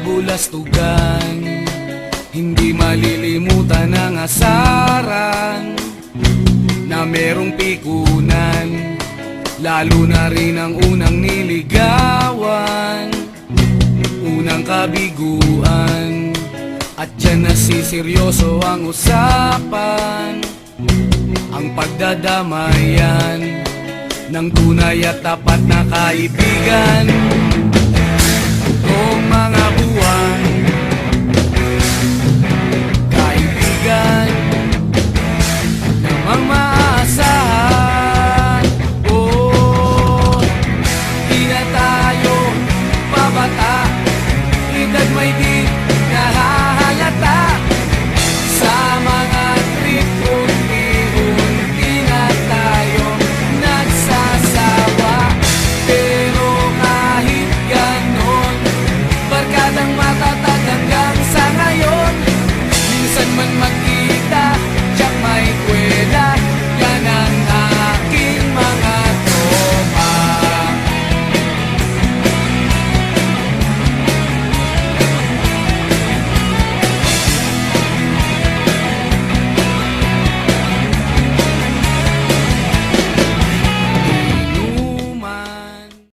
kabulastugan, hindi malilimutan ang asaran na merong pikunan, lalo na rin ang unang niligawan, unang kabiguan. At dyan nasiseryoso ang usapan, ang pagdadamayan ng tunay at tapat na kaibigan. Noong mga buwan, kaibigan, namang